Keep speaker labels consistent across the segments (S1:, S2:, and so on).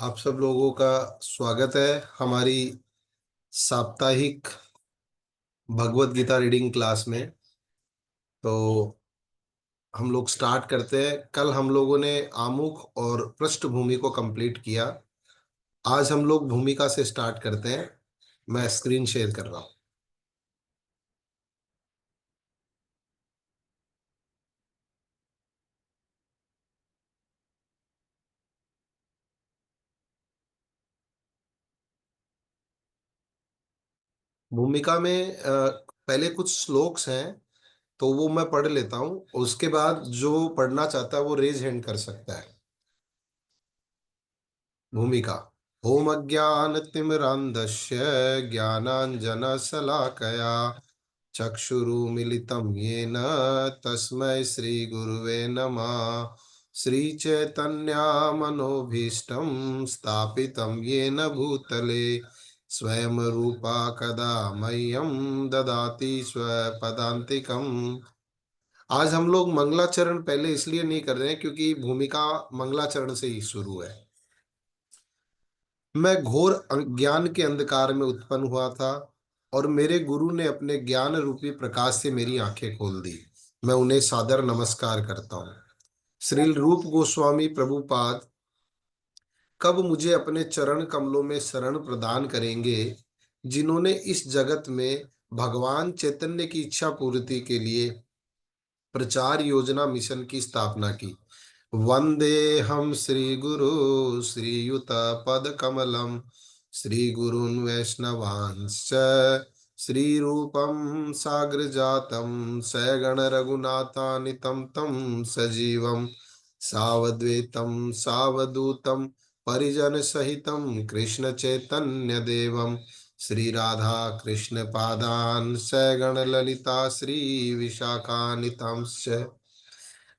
S1: आप सब लोगों का स्वागत है हमारी साप्ताहिक भगवत गीता रीडिंग क्लास में। तो हम लोग स्टार्ट करते हैं। कल हम लोगों ने आमुख और पृष्ठभूमि को कंप्लीट किया। आज हम लोग भूमिका से स्टार्ट करते हैं। मैं स्क्रीन शेयर कर रहा हूँ। भूमिका में पहले कुछ श्लोक्स हैं, तो वो मैं पढ़ लेता हूँ। उसके बाद जो पढ़ना चाहता है वो रेज हैंड कर सकता है। भूमिका। ओम अज्ञानतिमिरान्धस्य ज्ञानाञ्जनशलाकया चक्षुरुमिलितं येन तस्मै श्रीगुरुवे नमः। श्रीचैतन्यमनोभीष्टं स्थापितं येन भूतले स्वयं रूपा कदा मह्यं ददाति स्वपदान्तिकम्। आज हम लोग मंगलाचरण पहले इसलिए नहीं कर रहे हैं क्योंकि भूमिका मंगलाचरण से ही शुरू है। मैं घोर अज्ञान के अंधकार में उत्पन्न हुआ था और मेरे गुरु ने अपने ज्ञान रूपी प्रकाश से मेरी आंखें खोल दी। मैं उन्हें सादर नमस्कार करता हूँ। श्री रूप गोस्वामी प्रभुपाद कब मुझे अपने चरण कमलों में शरण प्रदान करेंगे, जिन्होंने इस जगत में भगवान चैतन्य की इच्छा पूर्ति के लिए प्रचार योजना मिशन की स्थापना की। वंदे हम श्री गुरु श्रीयुत पद कमलम श्री गुरुन् वैष्णवांश्च श्री रूपम साग्र जातम सगण रघुनाथानितं तं सजीवम सावद्वैतम सावधूतम परिजन सहितं कृष्ण चैतन्य देवम श्री राधा कृष्ण पादान सगण ललिता श्री विशाखानितांश्च।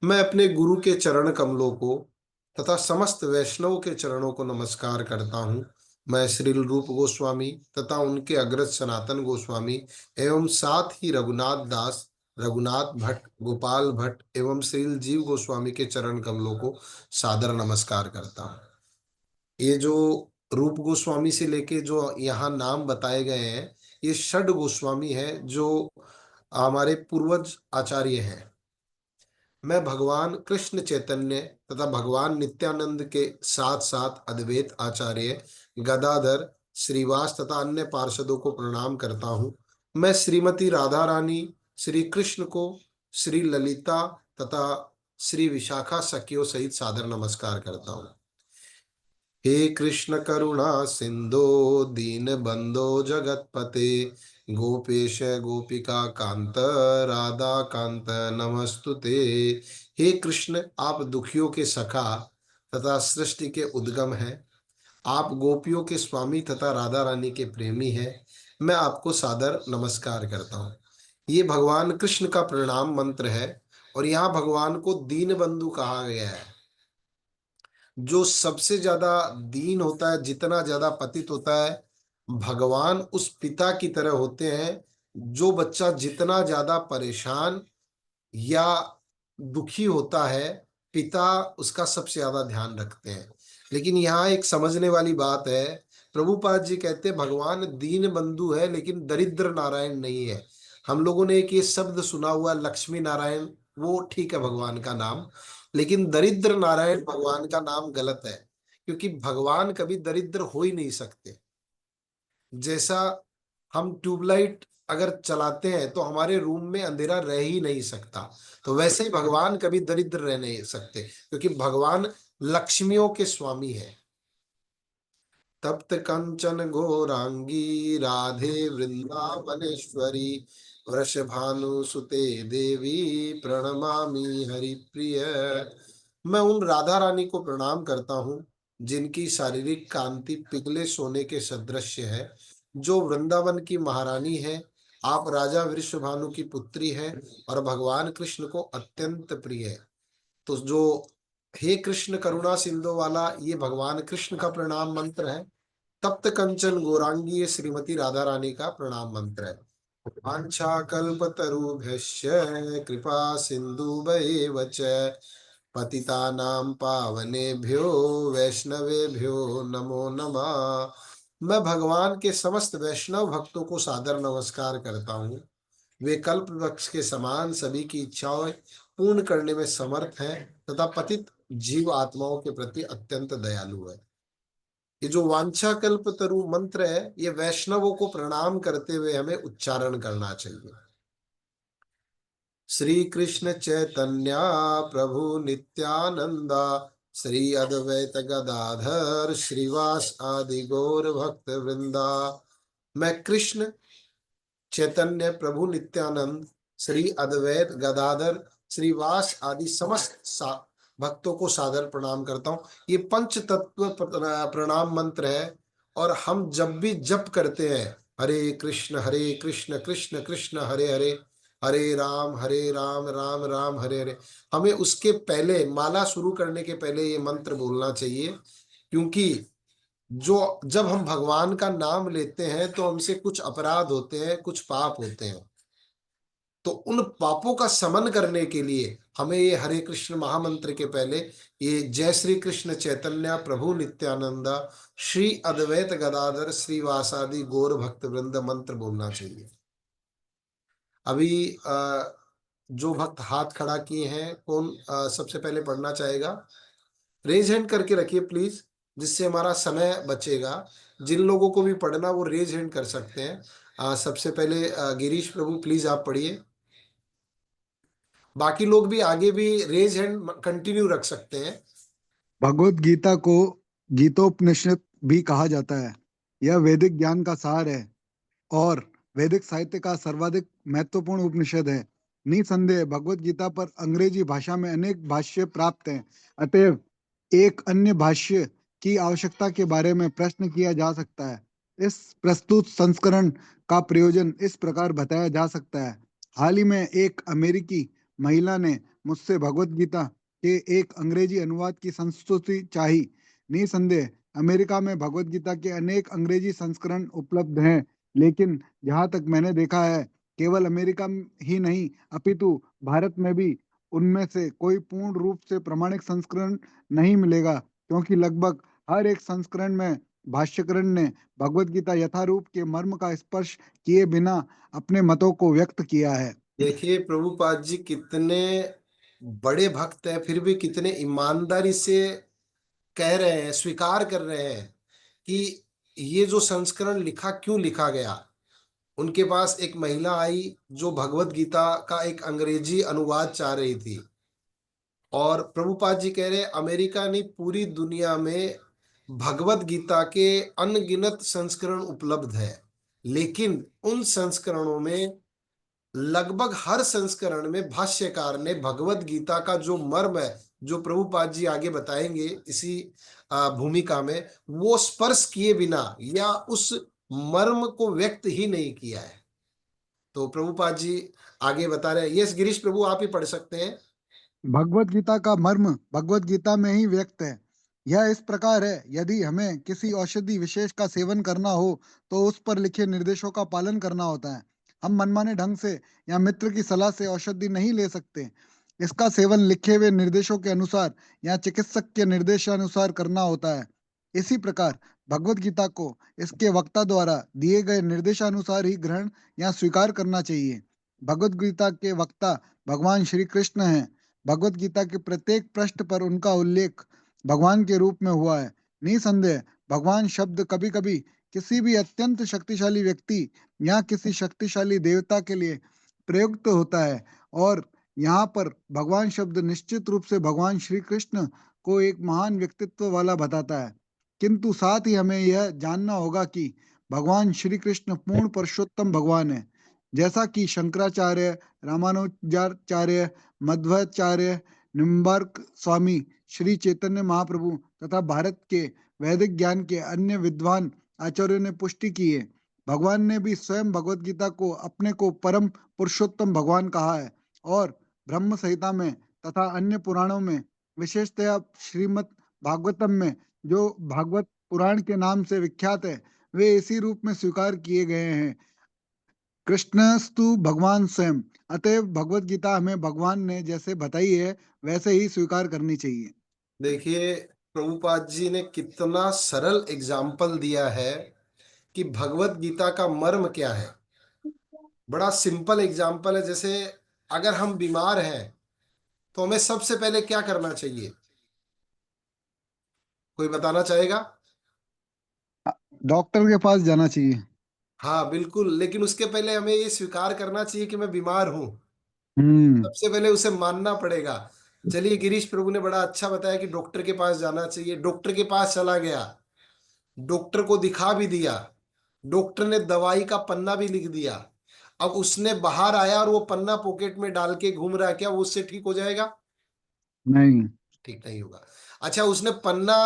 S1: मैं अपने गुरु के चरण कमलों को तथा समस्त वैष्णव के चरणों को नमस्कार करता हूँ। मैं श्री रूप गोस्वामी तथा उनके अग्रज सनातन गोस्वामी एवं साथ ही रघुनाथ दास, रघुनाथ भट्ट, गोपाल भट्ट एवं श्री जीव गोस्वामी के चरण कमलों को सादर नमस्कार करता हूँ। ये जो रूप गोस्वामी से लेके जो यहाँ नाम बताए गए हैं, ये षड गोस्वामी है जो हमारे पूर्वज आचार्य हैं। मैं भगवान कृष्ण चैतन्य तथा भगवान नित्यानंद के साथ साथ अद्वैत आचार्य गदाधर, श्रीवास तथा अन्य पार्षदों को प्रणाम करता हूँ। मैं श्रीमती राधा रानी, श्री कृष्ण को, श्री ललिता तथा श्री विशाखा सखियों सहित सादर नमस्कार करता हूँ। हे कृष्ण करुणा सिंधो दीन बंधो जगतपते गोपेश गोपिका कांत राधा कांत नमस्तुते। हे कृष्ण, आप दुखियों के सखा तथा सृष्टि के उद्गम हैं। आप गोपियों के स्वामी तथा राधा रानी के प्रेमी हैं। मैं आपको सादर नमस्कार करता हूँ। ये भगवान कृष्ण का प्रणाम मंत्र है और यहाँ भगवान को दीन बंधु कहा गया है। जो सबसे ज्यादा दीन होता है, जितना ज्यादा पतित होता है, भगवान उस पिता की तरह होते हैं। जो बच्चा जितना ज्यादा परेशान या दुखी होता है, पिता उसका सबसे ज्यादा ध्यान रखते हैं। लेकिन यहाँ एक समझने वाली बात है। प्रभुपाद जी कहते हैं भगवान दीन बंधु है लेकिन दरिद्र नारायण नहीं है। हम लोगों ने एक ये शब्द सुना हुआ लक्ष्मी नारायण, वो ठीक है भगवान का नाम, लेकिन दरिद्र नारायण भगवान का नाम गलत है। क्योंकि भगवान कभी दरिद्र हो ही नहीं सकते। जैसा हम ट्यूबलाइट अगर चलाते हैं तो हमारे रूम में अंधेरा रह ही नहीं सकता, तो वैसे ही भगवान कभी दरिद्र रह नहीं सकते क्योंकि भगवान लक्ष्मियों के स्वामी है। तप्त कंचन घोरांगी राधे वृंदावनेश्वरी वृषभानुसुते देवी प्रणमामि हरिप्रिय। मैं उन राधा रानी को प्रणाम करता हूँ जिनकी शारीरिक कांति पिघले सोने के सदृश्य है, जो वृंदावन की महारानी है। आप राजा वृषभानु की पुत्री है और भगवान कृष्ण को अत्यंत प्रिय है। तो जो हे कृष्ण करुणा सिंधु वाला, ये भगवान कृष्ण का प्रणाम मंत्र है। तप्त कंचन गौरांगी, ये श्रीमती राधा रानी का प्रणाम मंत्र है। वाञ्छा कल्पतरुभ्यश्च कृपा सिंधुभ्येव च पतितानां पावनेभ्यो वैष्णवेभ्यो नमो नमः। मैं भगवान के समस्त वैष्णव भक्तों को सादर नमस्कार करता हूँ। वे कल्प वृक्ष के समान सभी की इच्छाएं पूर्ण करने में समर्थ हैं तथा पतित जीव आत्माओं के प्रति अत्यंत दयालु है। ये जो वांछा कल्प तरु मंत्र है, ये वैष्णवों को प्रणाम करते हुए हमें उच्चारण करना चाहिए। श्री कृष्ण चैतन्य प्रभु नित्यानंदा, श्री अद्वैत गदाधर श्रीवास आदि गौर भक्त वृंदा। मैं कृष्ण चैतन्य प्रभु नित्यानंद श्री अद्वैत गदाधर श्रीवास आदि समस्त भक्तों को सादर प्रणाम करता हूँ। ये पंच तत्व प्रणाम मंत्र है और हम जब भी जप करते हैं हरे कृष्ण कृष्ण कृष्ण हरे हरे, हरे राम राम हरे हरे, हमें उसके पहले माला शुरू करने के पहले ये मंत्र बोलना चाहिए। क्योंकि जो जब हम भगवान का नाम लेते हैं तो हमसे कुछ अपराध होते हैं, कुछ पाप होते हैं। तो उन पापों का शमन करने के लिए हमें ये हरे कृष्ण महामंत्र के पहले ये जय श्री कृष्ण चैतन्य प्रभु नित्यानंदा श्री अद्वैत गदाधर श्रीवासादि गौर भक्त वृंद मंत्र बोलना चाहिए। अभी जो भक्त हाथ खड़ा किए हैं, कौन सबसे पहले पढ़ना चाहेगा? रेज हैंड करके रखिए प्लीज, जिससे हमारा समय बचेगा। जिन लोगों को भी पढ़ना वो रेज हैंड कर सकते हैं। सबसे पहले गिरीश प्रभु प्लीज आप पढ़िए। बाकी लोग भी आगे भी रेज हैंड कंटिन्यू रख सकते हैं।
S2: भगवत गीता को गीतोपनिषद भी कहा जाता है। यह वैदिक ज्ञान का सार है और वैदिक साहित्य का सर्वाधिक महत्वपूर्ण उपनिषद है। निसंदेह भगवत गीता पर अंग्रेजी भाषा में अनेक भाष्य प्राप्त हैं। अतएव एक अन्य भाष्य की आवश्यकता के बारे में प्रश्न किया जा सकता है। इस प्रस्तुत संस्करण का प्रयोजन इस प्रकार बताया जा सकता है। हाल ही में एक अमेरिकी महिला ने मुझसे भगवत गीता के एक अंग्रेजी अनुवाद की संस्तुति चाही। निसंदेह अमेरिका में भगवत गीता के अनेक अंग्रेजी संस्करण उपलब्ध हैं, लेकिन जहां तक मैंने देखा है, केवल अमेरिका ही नहीं अपितु भारत में भी उनमें से कोई पूर्ण रूप से प्रमाणिक संस्करण नहीं मिलेगा, क्योंकि लगभग हर एक संस्करण में भाष्यकरण ने भगवत गीता यथारूप के मर्म का स्पर्श किए बिना अपने मतों को व्यक्त किया है।
S1: देखिए प्रभुपाद जी कितने बड़े भक्त हैं, फिर भी कितने ईमानदारी से कह रहे हैं, स्वीकार कर रहे हैं कि ये जो संस्करण लिखा क्यों लिखा गया। उनके पास एक महिला आई जो भगवत गीता का एक अंग्रेजी अनुवाद चाह रही थी और प्रभुपाद जी कह रहे अमेरिका नहीं पूरी दुनिया में भगवत गीता के अनगिनत संस्करण उपलब्ध है, लेकिन उन संस्करणों में लगभग हर संस्करण में भाष्यकार ने भगवत गीता का जो मर्म है, जो प्रभुपाद जी आगे बताएंगे इसी भूमिका में, वो स्पर्श किए बिना या उस मर्म को व्यक्त ही नहीं किया है। तो प्रभुपाद जी आगे बता रहे हैं। यस गिरीश प्रभु आप ही पढ़ सकते हैं।
S2: भगवत गीता का मर्म भगवत गीता में ही व्यक्त है। यह इस प्रकार है, यदि हमें किसी औषधि विशेष का सेवन करना हो तो उस पर लिखे निर्देशों का पालन करना होता है। हम मनमाने ढंग से या मित्र की सलाह से औषधि नहीं ले सकते। इसका सेवन लिखे हुए निर्देशों के अनुसार या चिकित्सक के निर्देशानुसार करना होता है। इसी प्रकार भगवत गीता को इसके वक्ता द्वारा दिए गए निर्देशानुसार ही ग्रहण या स्वीकार करना चाहिए। भगवत गीता के वक्ता भगवान श्री कृष्ण हैं। भगवत गीता के प्रत्येक पृष्ठ पर उनका उल्लेख भगवान के रूप में हुआ है। निसंदेह भगवान शब्द कभी कभी किसी भी अत्यंत शक्तिशाली व्यक्ति या किसी शक्तिशाली देवता के लिए प्रयुक्त होता है, और यहाँ पर भगवान शब्द निश्चित रूप से भगवान श्री कृष्ण को एक महान व्यक्तित्व वाला बताता है। किंतु साथ ही हमें यह जानना होगा कि भगवान श्री कृष्ण पूर्ण पुरुषोत्तम भगवान है। जैसा कि शंकराचार्य, रामानुजाचार्य, मध्वाचार्य, निम्बार्क स्वामी, श्री चैतन्य महाप्रभु तथा भारत के वैदिक ज्ञान के अन्य विद्वान आचार्यों ने पुष्टि की है। भगवान ने भी स्वयं भगवत गीता को अपने को परम पुरुषोत्तम भगवान कहा है, और ब्रह्म संहिता में तथा अन्य पुराणों में, विशेषतया श्रीमद् भागवतम में, जो भागवत पुराण के नाम से विख्यात है, वे इसी रूप में स्वीकार किए गए हैं। कृष्णस्तु भगवान स्वयं। अतएव भगवत गीता हमें भगवान ने जैसे बताई है वैसे ही स्वीकार करनी चाहिए।
S1: देखिए, प्रभुपाद जी ने कितना सरल एग्जाम्पल दिया है कि भगवत गीता का मर्म क्या है। बड़ा सिंपल एग्जाम्पल है। जैसे अगर हम बीमार हैं तो हमें सबसे पहले क्या करना चाहिए? कोई बताना चाहेगा?
S2: डॉक्टर के पास जाना चाहिए।
S1: हाँ बिल्कुल, लेकिन उसके पहले हमें ये स्वीकार करना चाहिए कि मैं बीमार हूं।
S2: हम्म।
S1: सबसे पहले उसे मानना पड़ेगा। चलिए, गिरीश प्रभु ने बड़ा अच्छा बताया कि डॉक्टर के पास जाना चाहिए। डॉक्टर के पास चला गया, डॉक्टर को दिखा भी दिया, डॉक्टर ने दवाई का पन्ना भी लिख दिया। अब उसने बाहर आया और वो पन्ना पॉकेट में डाल के घूम रहा है, क्या वो उससे ठीक हो जाएगा?
S2: नहीं।
S1: ठीक नहीं होगा। अच्छा, उसने पन्ना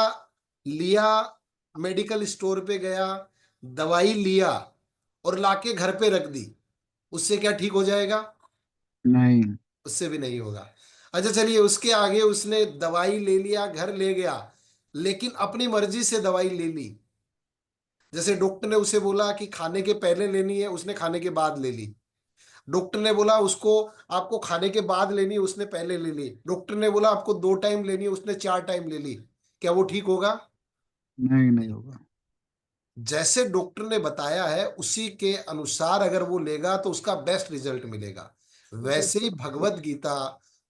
S1: लिया, मेडिकल स्टोर पे गया, दवाई लिया और लाके घर पे रख दी, उससे क्या ठीक हो जाएगा?
S2: नहीं।
S1: उससे भी नहीं होगा। अच्छा चलिए, उसके आगे उसने दवाई ले लिया, घर ले गया, लेकिन अपनी मर्जी से दवाई ले ली। जैसे डॉक्टर ने उसे बोला कि खाने के पहले लेनी है, उसने खाने के बाद ले ली। डॉक्टर ने बोला उसको आपको खाने के बाद लेनी है, उसने पहले ले ली। डॉक्टर ने बोला आपको 2 टाइम लेनी है, उसने 4 टाइम ले ली। क्या वो ठीक होगा?
S2: नहीं, नहीं होगा।
S1: जैसे डॉक्टर ने बताया है उसी के अनुसार अगर वो लेगा तो उसका बेस्ट रिजल्ट मिलेगा। वैसे ही भगवत गीता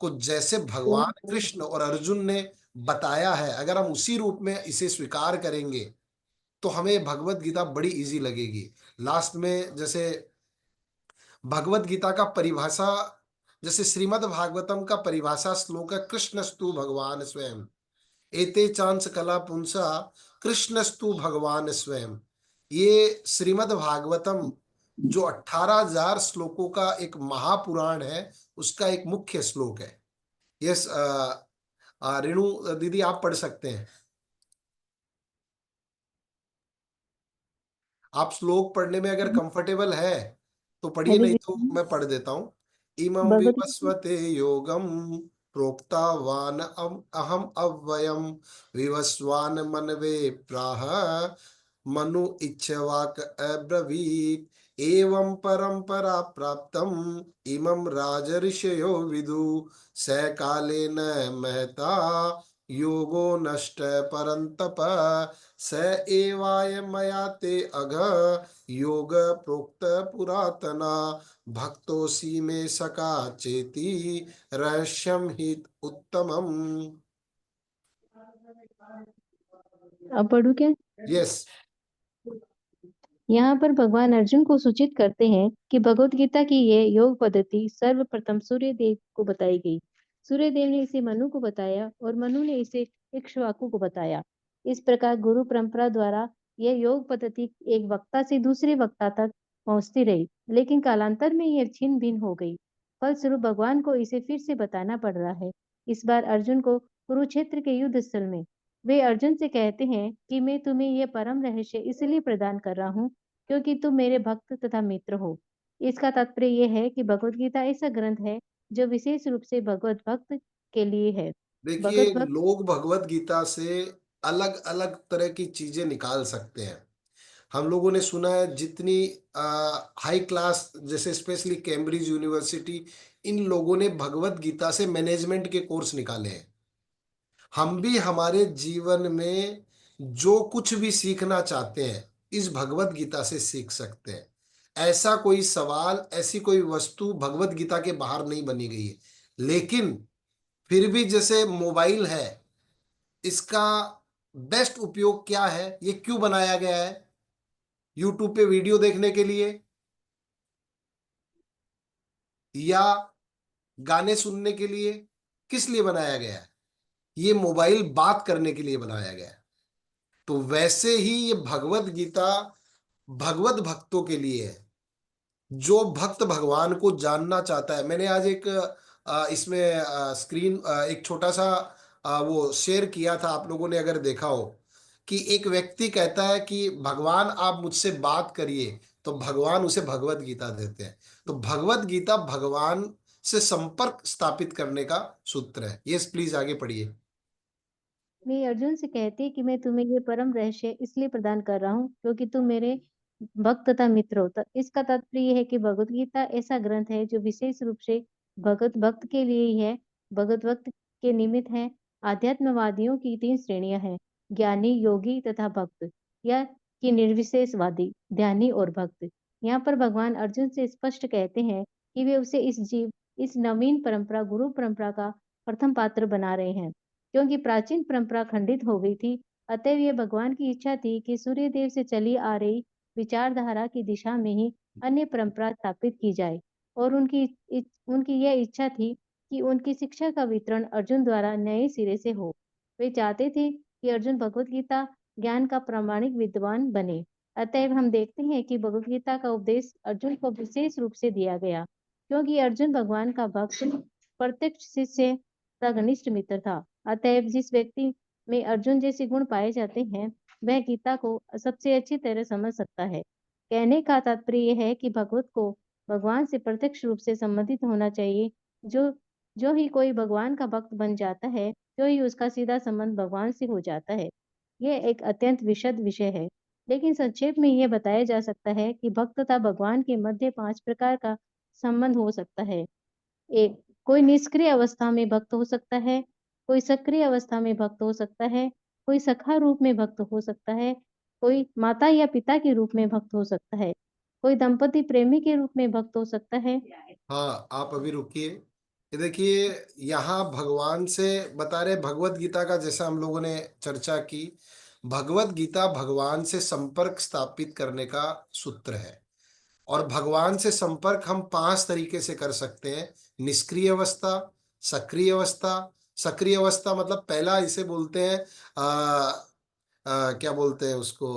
S1: को जैसे भगवान कृष्ण और अर्जुन ने बताया है, अगर हम उसी रूप में इसे स्वीकार करेंगे तो हमें भगवत गीता बड़ी इजी लगेगी। लास्ट में जैसे भगवत गीता का परिभाषा, जैसे श्रीमद् भागवतम का परिभाषा श्लोक है, कृष्णस्तु भगवान स्वयं, एते चांस कला पुंसा, कृष्णस्तु भगवान स्वयं। ये श्रीमद् भागवतम जो 18,000 श्लोकों का एक महापुराण है, उसका एक मुख्य श्लोक है। यस, रेणु दीदी आप पढ़ सकते हैं। आप श्लोक पढ़ने में अगर कंफर्टेबल है तो पढ़िए,
S3: हरे
S1: नहीं तो
S3: कृष्ण।
S1: मैं पढ़ देता हूँ। इमं
S3: भगवत गीता।
S1: विवस्वते योगम प्रोक्तावान अहम अव्ययम विवस्वान मनवे प्राह मनु इच्छवाक अब्रवीत एवं परंपरा प्राप्तम इमं राजऋषयो विदु स कालेन महता योगो नष्ट परंतप स एवाय मया ते अघ योग प्रोक्त पुरातना भक्तोसी में सका चेती रहस्यम हित उत्तमम।
S3: अब पढ़ू क्या?
S1: यस।
S3: यहाँ पर भगवान अर्जुन को सूचित करते हैं कि भगवत गीता की यह योग पद्धति सर्वप्रथम सूर्य देव को बताई गई। सूर्य देव ने इसे मनु को बताया और मनु ने इसे इक्ष्वाकु को बताया। इस प्रकार गुरु परंपरा द्वारा यह योग पद्धति एक वक्ता से दूसरे वक्ता तक पहुंचती रही, लेकिन कालांतर में यह छिन्न भिन्न हो गई। फलस्वरूप भगवान को इसे फिर से बताना पड़ रहा है, इस बार अर्जुन को कुरुक्षेत्र के युद्ध स्थल में। वे अर्जुन से कहते हैं कि मैं तुम्हें यह परम रहस्य इसलिए प्रदान कर रहा हूँ क्योंकि तुम मेरे भक्त तथा मित्र हो। इसका तात्पर्य यह है कि भगवत गीता ऐसा ग्रंथ है जो विशेष रूप से भगवत भक्त के लिए है।
S1: देखिए,
S3: भगवत भक्त
S1: लोग भगवत गीता से अलग अलग तरह की चीजें निकाल सकते हैं। हम लोगों ने सुना है जितनी हाई क्लास, जैसे स्पेशली कैम्ब्रिज यूनिवर्सिटी, इन लोगों ने भगवत गीता से मैनेजमेंट के कोर्स निकाले हैं। हम भी हमारे जीवन में जो कुछ भी सीखना चाहते हैं इस भगवत गीता से सीख सकते हैं। ऐसा कोई सवाल, ऐसी कोई वस्तु भगवत गीता के बाहर नहीं बनी गई है। लेकिन फिर भी जैसे मोबाइल है, इसका बेस्ट उपयोग क्या है, ये क्यों बनाया गया है? यूट्यूब पे वीडियो देखने के लिए या गाने सुनने के लिए? किस लिए बनाया गया है? ये मोबाइल बात करने के लिए बनाया गया है। तो वैसे ही ये भगवत गीता भगवत भक्तों के लिए है, जो भक्त भगवान को जानना चाहता है। मैंने आज एक इसमें स्क्रीन एक छोटा सा वो शेयर किया था, आप लोगों ने अगर देखा हो, कि एक व्यक्ति कहता है कि भगवान आप मुझसे बात करिए, तो भगवान उसे भगवत गीता देते हैं। तो भगवत गीता भगवान से संपर्क स्थापित करने का सूत्र है। यस, प्लीज आगे पढ़िए।
S3: वे अर्जुन से कहते हैं कि मैं तुम्हें यह परम रहस्य इसलिए प्रदान कर रहा हूँ क्योंकि तुम मेरे भक्त तथा मित्र हो। इसका तात्पर्य है कि भगवत गीता ऐसा ग्रंथ है जो विशेष रूप से भगत भक्त के लिए ही है। भगत भक्त के निमित्त है। आध्यात्मवादियों की 3 श्रेणियां हैं, ज्ञानी, योगी तथा भक्त, या कि निर्विशेषवादी, ध्यानी और भक्त। यहाँ पर भगवान अर्जुन से स्पष्ट कहते हैं कि वे उसे इस नवीन परंपरा, गुरु परंपरा का प्रथम पात्र बना रहे हैं, क्योंकि प्राचीन परंपरा खंडित हो गई थी। अतएव ये भगवान की इच्छा थी कि सूर्य देव से चली आ रही विचारधारा की दिशा में ही अन्य परंपरा स्थापित की जाए, और उनकी यह इच्छा थी कि उनकी शिक्षा का वितरण अर्जुन द्वारा नए सिरे से हो। वे चाहते थे कि अर्जुन भगवत गीता ज्ञान का प्रामाणिक विद्वान बने। अतएव हम देखते हैं कि भगवत गीता का उपदेश अर्जुन को विशेष रूप से दिया गया, क्योंकि अर्जुन भगवान का भक्त, प्रत्यक्ष शिष्य तथा घनिष्ठ मित्र था। अतएव जिस व्यक्ति में अर्जुन जैसे गुण पाए जाते हैं, वह गीता को सबसे अच्छी तरह समझ सकता है। कहने का तात्पर्य यह है कि भगवत को भगवान से प्रत्यक्ष रूप से संबंधित होना चाहिए। जो जो ही कोई भगवान का भक्त बन जाता है, जो ही उसका सीधा संबंध भगवान से हो जाता है। यह एक अत्यंत विशद विषय है, लेकिन संक्षेप में यह बताया जा सकता है कि भक्त तथा भगवान के मध्य 5 प्रकार का संबंध हो सकता है। एक, कोई निष्क्रिय अवस्था में भक्त हो सकता है, कोई सक्रिय अवस्था में भक्त हो सकता है, कोई सखा रूप में भक्त हो सकता है, कोई माता या पिता के रूप में भक्त हो सकता है, कोई दंपति प्रेमी के रूप में भक्त हो सकता है।
S1: हाँ, आप अभी रुकिए। ये देखिए, यहाँ भगवान से बता रहे, भगवत गीता का जैसा हम लोगों ने चर्चा की, भगवत गीता भगवान से संपर्क स्थापित करने का सूत्र है। और भगवान से संपर्क हम 5 तरीके से कर सकते हैं। निष्क्रिय अवस्था, सक्रिय अवस्था। सक्रिय अवस्था मतलब पहला इसे बोलते हैं, क्या बोलते हैं उसको,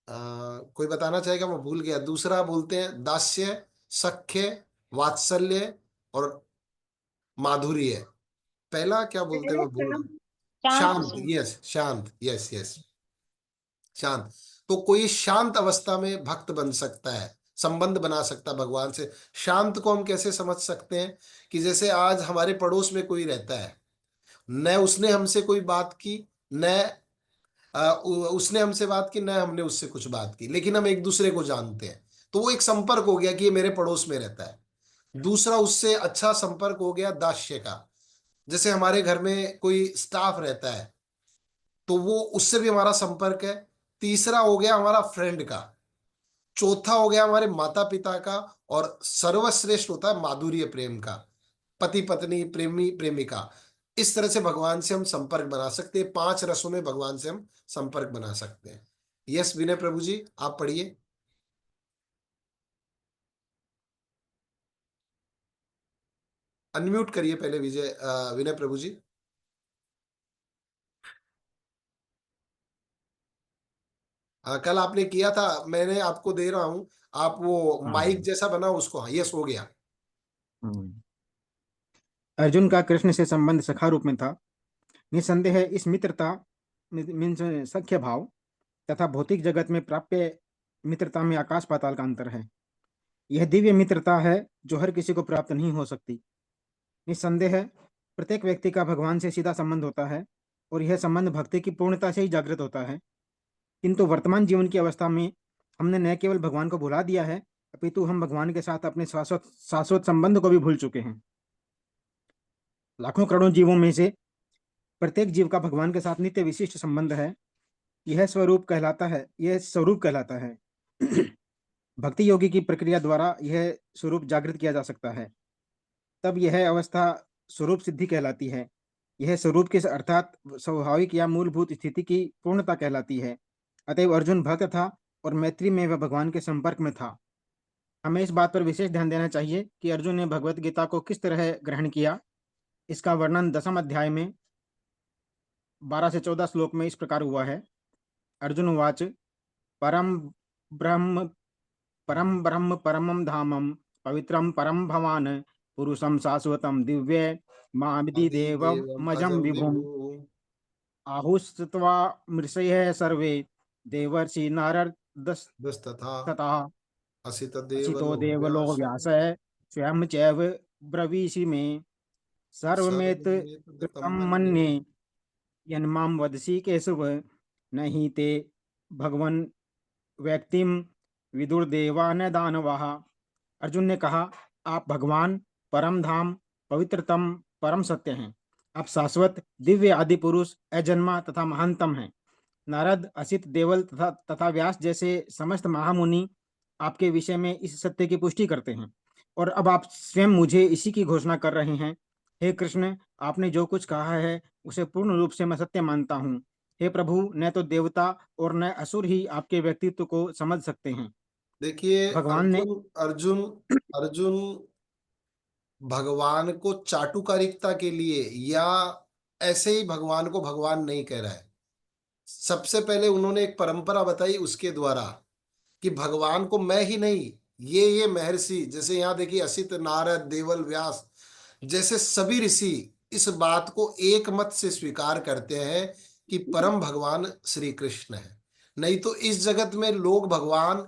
S1: कोई बताना चाहेगा, मैं भूल गया। दूसरा बोलते हैं दास्य, सख्य, वात्सल्य और माधुर्य। पहला क्या बोलते हैं, मैं भूल रहा हूँ। शांत, यस, शांत, यस यस, शांत। तो कोई शांत अवस्था में भक्त बन सकता है, संबंध बना सकता है भगवान से। शांत को हम कैसे समझ सकते हैं, कि जैसे आज हमारे पड़ोस में कोई रहता है, न उसने हमसे कोई बात की, न उसने हमसे बात की, न हमने उससे कुछ बात की, लेकिन हम एक दूसरे को जानते हैं, तो वो एक संपर्क हो गया कि ये मेरे पड़ोस में रहता है। दूसरा, उससे अच्छा संपर्क हो गया दास्य का। जैसे हमारे घर में कोई स्टाफ रहता है, तो वो उससे भी हमारा संपर्क है। तीसरा हो गया हमारा फ्रेंड का। चौथा हो गया हमारे माता पिता का। और सर्वश्रेष्ठ होता है माधुर्य प्रेम का, पति पत्नी, प्रेमी प्रेमिका। इस तरह से भगवान से हम संपर्क बना सकते हैं। 5 रसों में भगवान से हम संपर्क बना सकते हैं। यस विनय प्रभु जी, आप पढ़िए। अनम्यूट करिए पहले विनय प्रभु जी। कल आपने किया था, मैंने आपको दे रहा हूं, आप वो माइक
S4: हाँ।
S1: जैसा बना उसको, हाँ यस हो गया।
S4: अर्जुन का कृष्ण से संबंध सखा रूप में था। निसंदेह इस मित्रता मीन्स सख्य भाव तथा भौतिक जगत में प्राप्य मित्रता में आकाश पाताल का अंतर है। यह दिव्य मित्रता है जो हर किसी को प्राप्त नहीं हो सकती। निसंदेह प्रत्येक व्यक्ति का भगवान से सीधा संबंध होता है और यह संबंध भक्ति की पूर्णता से ही जागृत होता है। किंतु वर्तमान जीवन की अवस्था में हमने न केवल भगवान को भुला दिया है, अपितु हम भगवान के साथ अपने शाश्वत शाश्वत संबंध को भी भूल चुके हैं। लाखों करोड़ों जीवों में से प्रत्येक जीव का भगवान के साथ नित्य विशिष्ट संबंध है। यह स्वरूप कहलाता है। भक्ति योगी की प्रक्रिया द्वारा यह स्वरूप जागृत किया जा सकता है। तब यह अवस्था स्वरूप सिद्धि कहलाती है। यह स्वरूप के अर्थात स्वाभाविक या मूलभूत स्थिति की पूर्णता कहलाती है। अतएव अर्जुन भक्त था और मैत्री में वह भगवान के संपर्क में था। हमें इस बात पर विशेष ध्यान देना चाहिए कि अर्जुन ने भगवत गीता को किस तरह ग्रहण किया। इसका वर्णन 10वें अध्याय में 12 से 14 श्लोक में इस प्रकार हुआ है। अर्जुन उवाच परम ब्रह्म परमं धामं पवित्रं परम भवान पुरुषं शाश्वतं दिव्य मामिति
S1: अधिदेवम
S4: देवमजं
S1: अजम
S4: विभुम्
S1: विभु
S4: आहुस्त्वा मृषयः सर्वे देवर्षि नारदस्तथा
S1: दस्तथा असित
S4: असितो
S1: देवलो
S4: देवलो
S1: व्यास
S4: व्यासः स्वयं चैव ब्रवीषि मे सर्वमेत
S1: सर्वमेत गतं
S4: कृतं
S1: मन्ये।
S4: मन्ये यन्मां वदसि केशव नहि ते भगवन् व्यक्तिम विदुर्देवा न दानवाः। अर्जुन ने कहा, आप भगवान, परम धाम, पवित्रतम, परम सत्य हैं। आप शाश्वत, दिव्य, आदि पुरुष, अजन्मा तथा महानतम हैं। नारद, असित, देवल तथा व्यास जैसे समस्त महामुनि आपके विषय में इस सत्य की पुष्टि करते हैं, और अब आप स्वयं मुझे इसी की घोषणा कर रहे हैं। हे कृष्ण, आपने जो कुछ कहा है उसे पूर्ण रूप से मैं सत्य मानता हूँ। हे प्रभु, न तो देवता और न असुर ही आपके व्यक्तित्व को समझ सकते हैं।
S1: देखिए,
S4: भगवान ने
S1: अर्जुन अर्जुन अर्जुन भगवान को चाटुकारिता के लिए या ऐसे ही भगवान को भगवान नहीं कह रहा है। सबसे पहले उन्होंने एक परंपरा बताई उसके द्वारा कि भगवान को मैं ही नहीं, ये महर्षि, जैसे यहाँ देखिए असित, नारद, देवल, व्यास जैसे सभी ऋषि इस बात को एक मत से स्वीकार करते हैं कि परम भगवान श्री कृष्ण है। नहीं तो इस जगत में लोग भगवान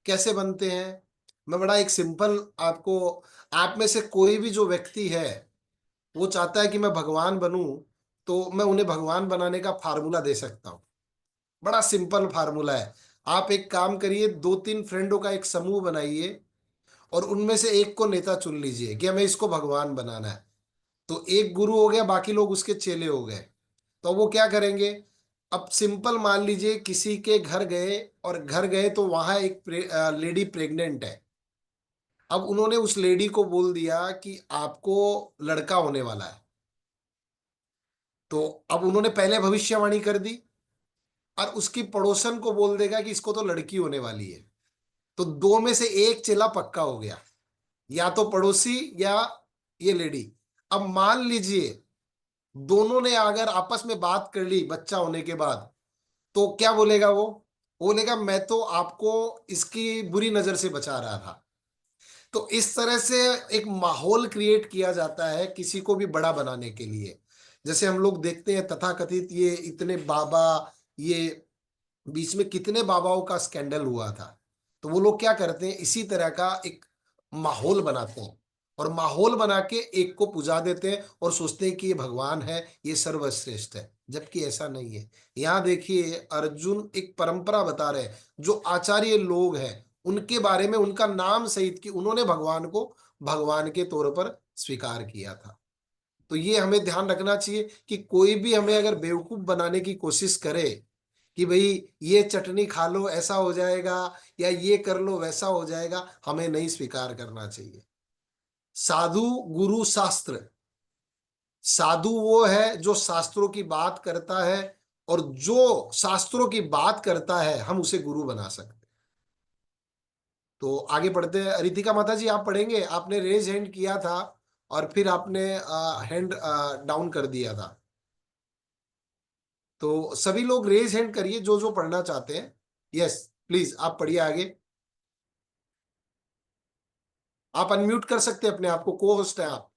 S1: कैसे बनते हैं? मैं बड़ा एक सिंपल आपको, आप में से कोई भी जो व्यक्ति है वो चाहता है कि मैं भगवान बनूं, तो मैं उन्हें भगवान बनाने का फार्मूला दे सकता हूं। बड़ा सिंपल फार्मूला है। आप एक काम करिए, 2-3 फ्रेंडों का एक समूह बनाइए और उनमें से एक को नेता चुन लीजिए कि हमें इसको भगवान बनाना है। तो एक गुरु हो गया, बाकी लोग उसके चेले हो गए। तो वो क्या करेंगे? अब सिंपल मान लीजिए किसी के घर गए, और घर गए तो वहां एक लेडी प्रेग्नेंट है। अब उन्होंने उस लेडी को बोल दिया कि आपको लड़का होने वाला है। तो अब उन्होंने पहले भविष्यवाणी कर दी और उसकी पड़ोसन को बोल देगा कि इसको तो लड़की होने वाली है। तो दो में से एक चेला पक्का हो गया, या तो पड़ोसी या ये लेडी। अब मान लीजिए दोनों ने अगर आपस में बात कर ली बच्चा होने के बाद, तो क्या बोलेगा वो? बोलेगा मैं तो आपको इसकी बुरी नजर से बचा रहा था। तो इस तरह से एक माहौल क्रिएट किया जाता है किसी को भी बड़ा बनाने के लिए। जैसे हम लोग देखते हैं तथाकथित ये इतने बाबा, ये बीच में कितने बाबाओं का स्कैंडल हुआ था। तो वो लोग क्या करते हैं, इसी तरह का एक माहौल बनाते हैं और माहौल बना के एक को पुजा देते हैं और सोचते हैं कि ये भगवान है, ये सर्वश्रेष्ठ है, जबकि ऐसा नहीं है। यहाँ देखिए अर्जुन एक परंपरा बता रहे हैं, जो आचार्य लोग हैं उनके बारे में, उनका नाम सहित कि उन्होंने भगवान को भगवान के तौर पर स्वीकार किया था। तो ये हमें ध्यान रखना चाहिए कि कोई भी हमें अगर बेवकूफ बनाने की कोशिश करे कि भाई ये चटनी खा लो ऐसा हो जाएगा, या ये कर लो वैसा हो जाएगा, हमें नहीं स्वीकार करना चाहिए। साधु, गुरु, शास्त्र। साधु वो है जो शास्त्रों की बात करता है, और जो शास्त्रों की बात करता है हम उसे गुरु बना सकते हैं। तो आगे पढ़ते हैं। रितिका माता जी, आप पढ़ेंगे? आपने रेज हैंड किया था और फिर आपने हैंड डाउन कर दिया था। तो सभी लोग रेज हैंड करिए जो जो पढ़ना चाहते हैं। यस, प्लीज आप पढ़िए आगे। आप अनम्यूट कर सकते हैं अपने आप को, को होस्ट है आप।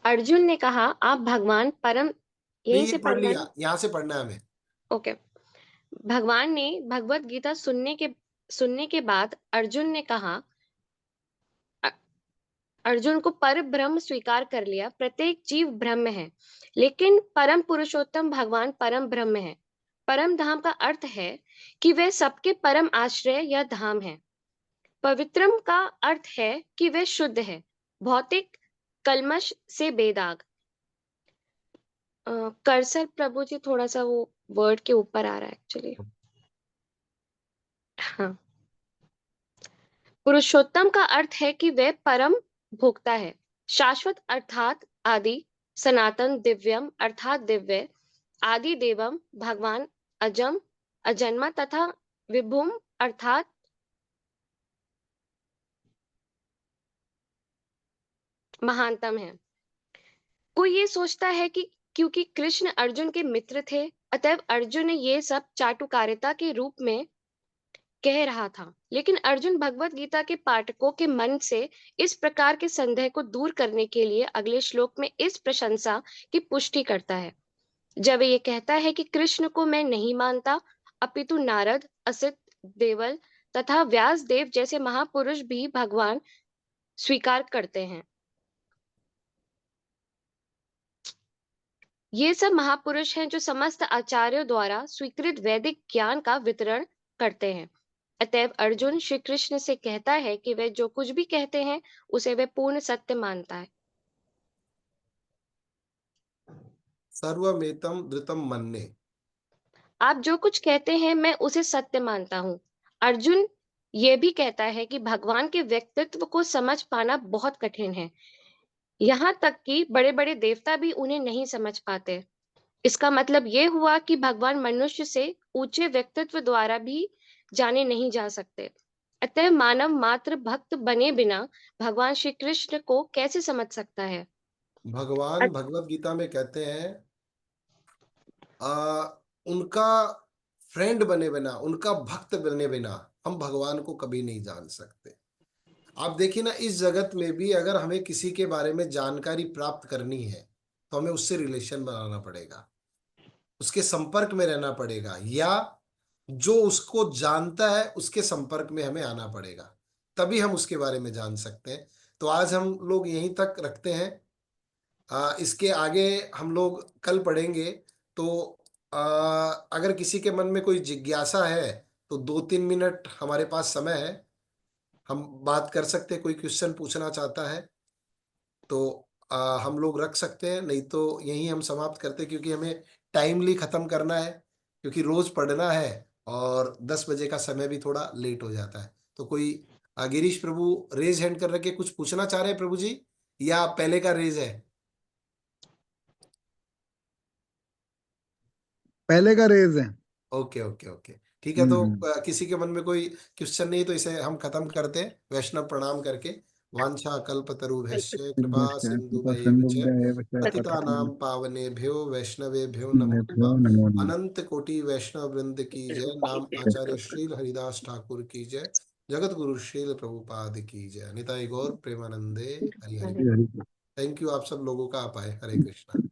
S5: अर्जुन ने कहा, आप भगवान परम, यहीं
S1: नहीं,
S5: से
S1: ये पढ़
S5: पढ़ना है
S1: लिया,
S5: ना?
S1: यहाँ से पढ़ना है हमें।
S5: ओके। भगवान ने भगवत गीता सुनने के बाद अर्जुन ने कहा, अ- अर्जुन को पर ब्रह्म स्वीकार कर लिया। प्रत्येक जीव ब्रह्म है, लेकिन परम पुरुषोत्तम भगवान परम ब्रह्म है। परम धाम का अर्थ है कि वे सबके परम आश्रय या धाम है। पवित्रम का अर्थ है कि वे शुद्ध है, भौतिक कलमश से बेदाग। कर्सर प्रभु जी थोड़ा सा वो वर्ड के ऊपर आ रहा है एक्चुअली। हाँ। पुरुषोत्तम का अर्थ है कि वह परम भोक्ता है, शाश्वत अर्थात आदि, सनातन, दिव्यम अर्थात दिव्य, आदि देवम भगवान, अजम अजन्मा तथा विभुम अर्थात महानतम है। कोई ये सोचता है कि क्योंकि कृष्ण अर्जुन के मित्र थे, अतएव अर्जुन ने ये सब चाटुकारिता के रूप में कह रहा था। लेकिन अर्जुन भगवत गीता के पाठकों के मन से इस प्रकार के संदेह को दूर करने के लिए अगले श्लोक में इस प्रशंसा की पुष्टि करता है, जब ये कहता है कि कृष्ण को मैं नहीं मानता, अपितु नारद, असित, देवल तथा व्यास देव जैसे महापुरुष भी भगवान स्वीकार करते हैं। ये सब महापुरुष हैं जो समस्त आचार्यों द्वारा स्वीकृत वैदिक ज्ञान का वितरण करते हैं। अतएव अर्जुन श्री कृष्ण से कहता है कि वे जो कुछ भी कहते हैं उसे वे पूर्ण सत्य मानता है।
S1: सर्वमेतम धृतम मन्ये।
S5: आप जो कुछ कहते हैं मैं उसे सत्य मानता हूँ। अर्जुन ये भी कहता है कि भगवान के व्यक्तित्व को समझ पाना बहुत कठिन है। यहाँ तक कि बड़े-बड़े देवता भी उन्हें नहीं समझ पाते। इसका मतलब ये हुआ कि भगवान मनुष्य से ऊंचे व्यक्तित्व द्वारा भी जाने नहीं जा सकते। अतः मानव मात्र भक्त बने बिना भगवान श्री कृष्ण को कैसे समझ सकता है?
S1: भगवान भगवत गीता में कहते हैं उनका फ्रेंड बने बिना, उनका भक्त बने बिना हम भगवान को कभी नहीं जान सकते। आप देखिए ना, इस जगत में भी अगर हमें किसी के बारे में जानकारी प्राप्त करनी है तो हमें उससे रिलेशन बनाना पड़ेगा, उसके संपर्क में रहना पड़ेगा, या जो उसको जानता है उसके संपर्क में हमें आना पड़ेगा, तभी हम उसके बारे में जान सकते हैं। तो आज हम लोग यहीं तक रखते हैं। इसके आगे हम लोग कल पढ़ेंगे। तो अगर किसी के मन में कोई जिज्ञासा है तो 2-3 मिनट हमारे पास समय है, हम बात कर सकते हैं। कोई क्वेश्चन पूछना चाहता है तो हम लोग रख सकते हैं, नहीं तो यहीं हम समाप्त करते हैं, क्योंकि हमें टाइमली खत्म करना है, क्योंकि रोज पढ़ना है और 10 बजे का समय भी थोड़ा लेट हो जाता है। तो कोई गिरीश प्रभु रेज हैंड कर रखे कुछ पूछना चाह रहे हैं प्रभु जी, या पहले का रेज है?
S2: पहले का रेज है।
S1: ओके ओके ओके, ठीक है। तो
S2: हम्म।
S1: किसी के मन में कोई क्वेश्चन नहीं तो इसे हम खत्म करते हैं वैष्णव प्रणाम करके। वांछा कल्पतरुभ्यश्च कृपा सिंधुभैव च पतितानां पावनेभ्यो वैष्णवेभ्यो नमो
S2: नमो
S1: नमः।
S2: नमः।
S1: अनंत कोटि वैष्णव वृंद की जय। नाम आचार्य श्रील हरिदास ठाकुर की जय। जगत गुरु श्रील प्रभुपाद की जय। निताई गौर प्रेमानंदे हरि हरि बोल।
S2: हरि
S1: थैंक यू आप सब लोगों का, आप आए। हरे कृष्णा।